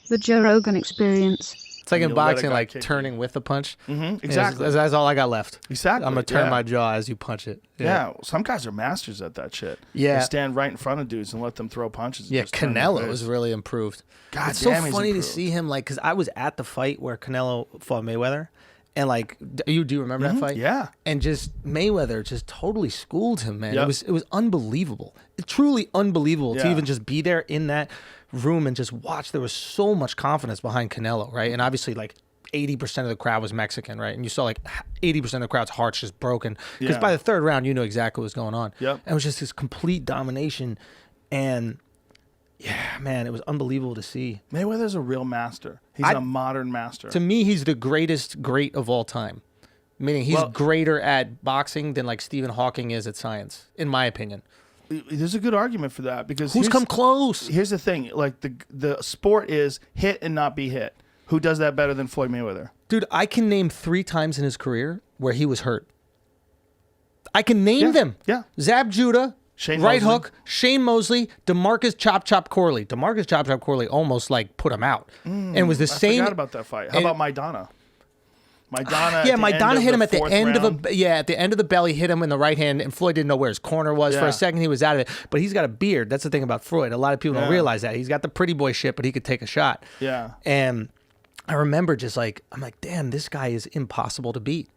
The Joe Rogan Experience. It's like in boxing, like turning with a punch. Exactly. That's all I got left. Exactly. I'm going to turn my jaw as you punch it. Yeah. Some guys are masters at that shit. Yeah. They stand right in front of dudes and let them throw punches. Yeah, Canelo has really improved. God it's damn, so funny to see him, like, because I was at the fight where Canelo fought Mayweather. And, like, do you remember that fight? Yeah. And just Mayweather just totally schooled him, man. Yep. It was unbelievable. Truly unbelievable to even just be there in that room and just watch. There was so much confidence behind Canelo, right? And obviously, like, 80% of the crowd was Mexican, right? And you saw like 80% of the crowd's hearts just broken. Because by the third round, you knew exactly what was going on. Yep. And it was just this complete domination. And yeah, man, it was unbelievable to see. Mayweather's a real master. He's a modern master. To me, he's the greatest great of all time. Meaning he's greater at boxing than like Stephen Hawking is at science, in my opinion. There's a good argument for that because who's come close? Here's the thing: like the sport is hit and not be hit. Who does that better than Floyd Mayweather? Dude, I can name 3 times in his career where he was hurt. I can name them. Yeah. Zab Judah, Shane right Mosley. hook, Shane Mosley, DeMarcus Chop Chop Corley. DeMarcus Chop Chop Corley almost like put him out. And it was the same. I forgot about that fight. How about Maidana? Maidana. Yeah, Maidana hit him at the end round. at the end of the belly, hit him in the right hand, and Floyd didn't know where his corner was. For a second, he was out of it. But he's got a beard. That's the thing about Floyd. A lot of people don't realize that. He's got the pretty boy shit, but he could take a shot. Yeah. And I remember just like, I'm like, damn, this guy is impossible to beat.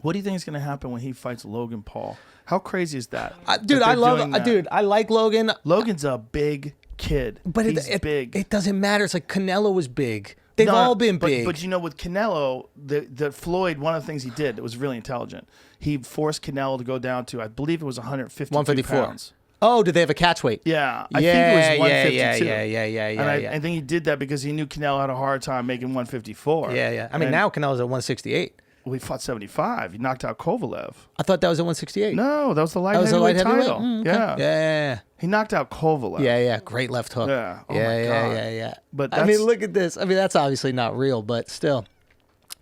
What do you think is going to happen when he fights Logan Paul? How crazy is that? Dude, I love it. Dude, I like Logan. Logan's a big kid. But he's big. It doesn't matter. It's like Canelo was big. They've all been big. But you know, with Canelo, the Floyd, one of the things he did that was really intelligent, he forced Canelo to go down to, I believe it was 152 pounds. Oh, did they have a catch weight? Yeah. I think it was 152. Yeah. I think he did that because he knew Canelo had a hard time making 154. Yeah. I mean, now Canelo's at 168. Well, he fought 75. He knocked out Kovalev. I thought that was at 168. No, that was the light heavyweight title. Okay. Yeah. He knocked out Kovalev. Yeah. Great left hook. Yeah. Oh my God. Yeah. But I mean, look at this. I mean, that's obviously not real, but still.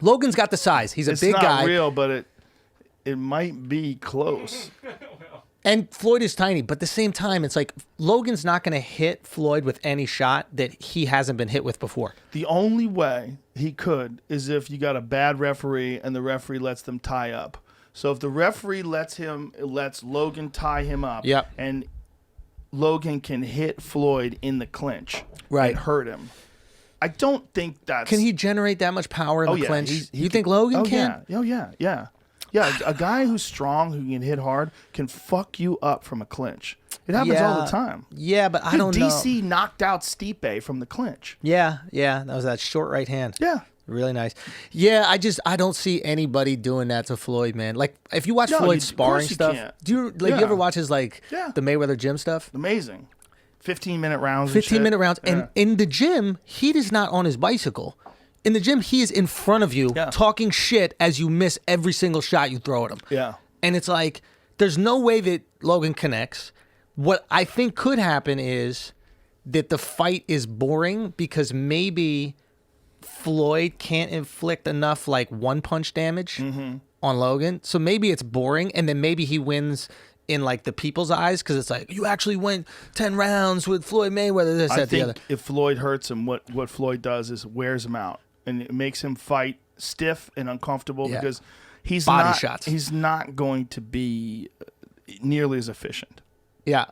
Logan's got the size. He's a big guy. It's not real, but it might be close. And Floyd is tiny, but at the same time, it's like Logan's not going to hit Floyd with any shot that he hasn't been hit with before. The only way he could is if you got a bad referee and the referee lets them tie up. So if the referee lets Logan tie him up, and Logan can hit Floyd in the clinch, and hurt him. I don't think that's... Can he generate that much power in the clinch? You think Logan can? Yeah. Yeah, a guy who's strong, who can hit hard, can fuck you up from a clinch. It happens all the time. Yeah, but I don't know. DC knocked out Stipe from the clinch. Yeah. That was that short right hand. Yeah. Really nice. Yeah, I don't see anybody doing that to Floyd, man. Like, if you watch Floyd's sparring stuff, you ever watch his, like, the Mayweather gym stuff? Amazing. 15-minute rounds. 15-minute rounds. And in the gym, he is not on his bicycle. In the gym, he is in front of you talking shit as you miss every single shot you throw at him. Yeah. And it's like, there's no way that Logan connects. What I think could happen is that the fight is boring because maybe Floyd can't inflict enough like one-punch damage on Logan. So maybe it's boring, and then maybe he wins in like the people's eyes because it's like, you actually went 10 rounds with Floyd Mayweather, this, that, the other. If Floyd hurts him, what Floyd does is wears him out. And it makes him fight stiff and uncomfortable because he's not going to be nearly as efficient. Yeah.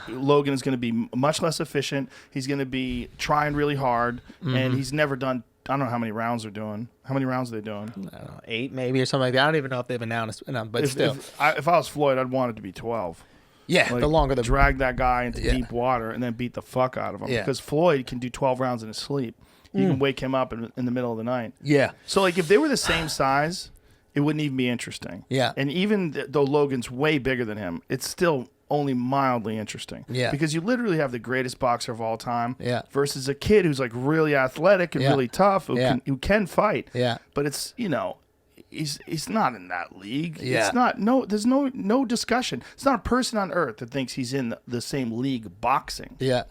Logan is going to be much less efficient. He's going to be trying really hard, and he's never done. I don't know how many rounds they're doing. How many rounds are they doing? I don't know, 8 maybe or something like that. I don't even know if they've announced, but still. If I was Floyd, I'd want it to be 12. Yeah, like, the longer the drag that guy into deep water and then beat the fuck out of him because Floyd can do 12 rounds in his sleep. You can wake him up in the middle of the night. Yeah. So, like, if they were the same size, it wouldn't even be interesting. Yeah. And even though Logan's way bigger than him, it's still only mildly interesting. Yeah. Because you literally have the greatest boxer of all time versus a kid who's, like, really athletic and really tough, who can fight. Yeah. But it's, he's not in that league. Yeah. It's not, there's no discussion. It's not a person on earth that thinks he's in the same league boxing. Yeah.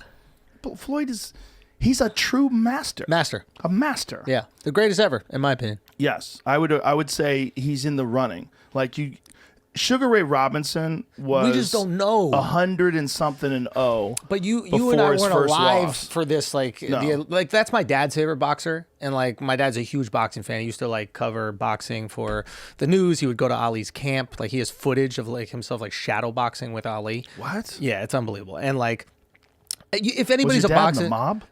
But Floyd he's a true master. A master. Yeah. The greatest ever, in my opinion. Yes. I would say he's in the running. Like Sugar Ray Robinson was. We just don't know. 100 and something and But you and I weren't alive loss. for this. Like, No. like that's my dad's favorite boxer, and like my dad's a huge boxing fan. He used to like cover boxing for the news. He would go to Ali's camp. Like he has footage of like himself like shadow boxing with Ali. What? Yeah, it's unbelievable. And like, if anybody's was your a dad boxer, in the mob?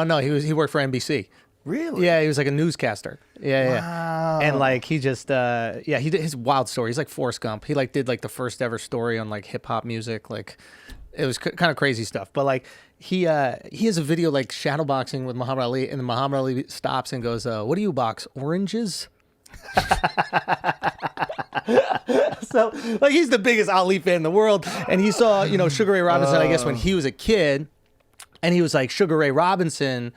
No. He worked for NBC. Really? Yeah, he was like a newscaster. Yeah. Wow. And like he just he did his wild story. He's like Forrest Gump. He like did like the first ever story on like hip hop music. Like it was kind of crazy stuff. But like he has a video like shadow boxing with Muhammad Ali, and then Muhammad Ali stops and goes, "What do you box? Oranges?" So like he's the biggest Ali fan in the world, and he saw Sugar Ray Robinson I guess when he was a kid, and he was like, Sugar Ray Robinson.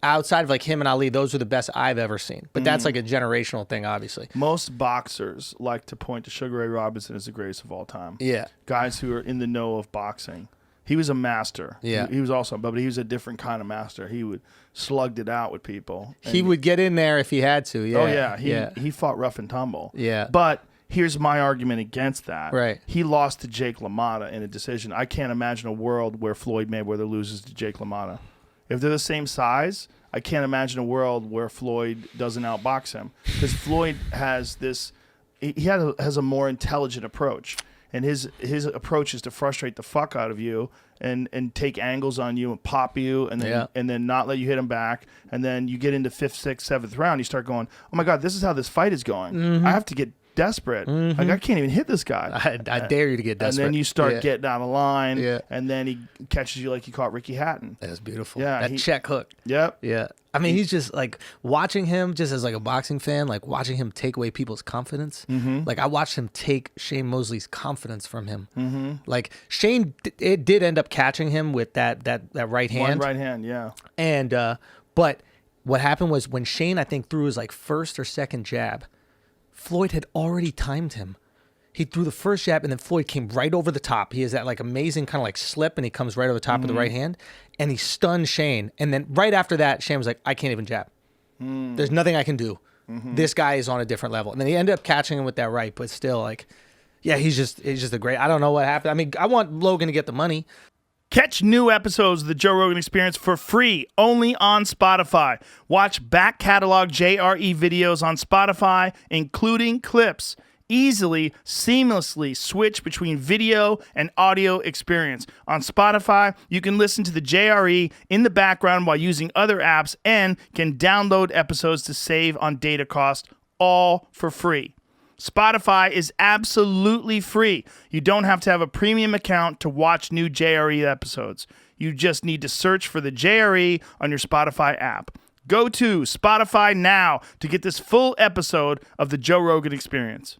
Outside of like him and Ali, those are the best I've ever seen. But that's like a generational thing, obviously. Most boxers like to point to Sugar Ray Robinson as the greatest of all time. Yeah. Guys who are in the know of boxing. He was a master. Yeah. He was awesome, but he was a different kind of master. He would slugged it out with people. He would get in there if he had to. Yeah. Oh, yeah. He fought rough and tumble. Yeah. But here's my argument against that. Right. He lost to Jake LaMotta in a decision. I can't imagine a world where Floyd Mayweather loses to Jake LaMotta. If they're the same size, I can't imagine a world where Floyd doesn't outbox him, because Floyd has this. He has a more intelligent approach, and his approach is to frustrate the fuck out of you and take angles on you and pop you, and then not let you hit him back, and then you get into 5th, 6th, 7th round, you start going, oh my god, this is how this fight is going. I have to get desperate. Like I can't even hit this guy. I dare you to get desperate. And then you start getting out of line. Yeah. And then he catches you like he caught Ricky Hatton. That's beautiful. Yeah, that check hook. Yep. Yeah. I mean, he's just like watching him, just as like a boxing fan, like watching him take away people's confidence. Like I watched him take Shane Mosley's confidence from him. Like Shane, it did end up catching him with that right hand. One right hand, yeah. And but what happened was when Shane, I think, threw his like first or second jab, Floyd had already timed him. He threw the first jab, and then Floyd came right over the top. He has that like amazing kind of like slip, and he comes right over the top of the right hand, and he stunned Shane. And then right after that, Shane was like, I can't even jab. There's nothing I can do. This guy is on a different level. And then he ended up catching him with that right, but still like, yeah, he's just a great, I don't know what happened. I mean, I want Logan to get the money. Catch new episodes of the Joe Rogan Experience for free only on Spotify. Watch back catalog JRE videos on Spotify, including clips. Easily, seamlessly switch between video and audio experience. On Spotify, you can listen to the JRE in the background while using other apps and can download episodes to save on data cost, all for free. Spotify is absolutely free. You don't have to have a premium account to watch new JRE episodes. You just need to search for the JRE on your Spotify app. Go to Spotify now to get this full episode of the Joe Rogan Experience.